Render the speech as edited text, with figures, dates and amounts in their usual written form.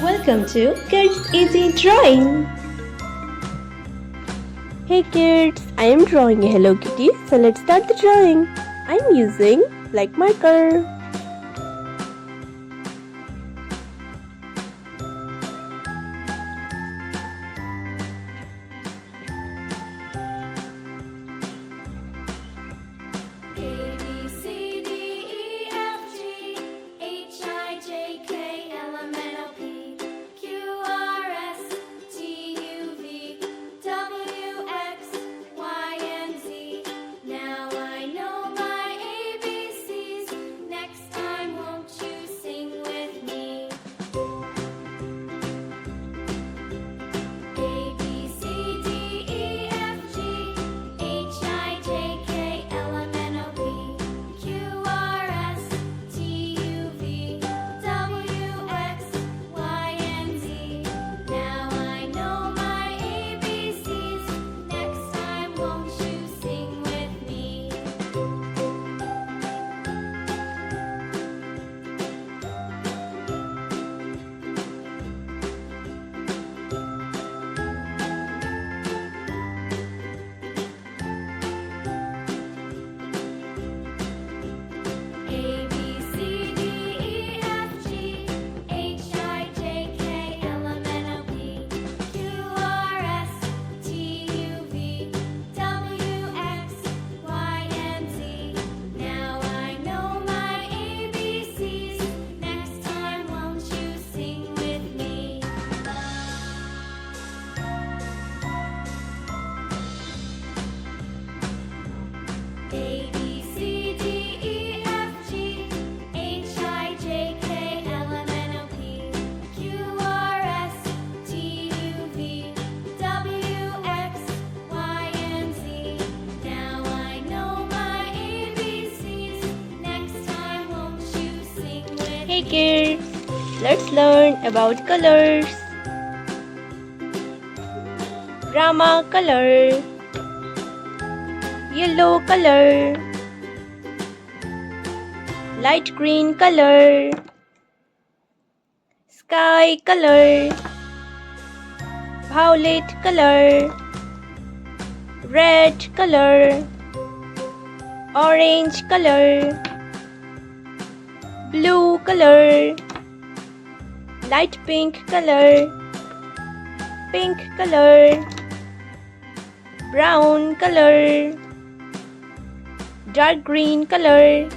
Welcome to Kids Easy Drawing. Hey kids, I am drawing a Hello Kitty, so let's start the drawing. I am using black marker. Hey kids, let's learn about colors. Rama color, yellow color, light green color, sky color, violet color, red color, orange color, blue color, light pink color, pink color, brown color, dark green color,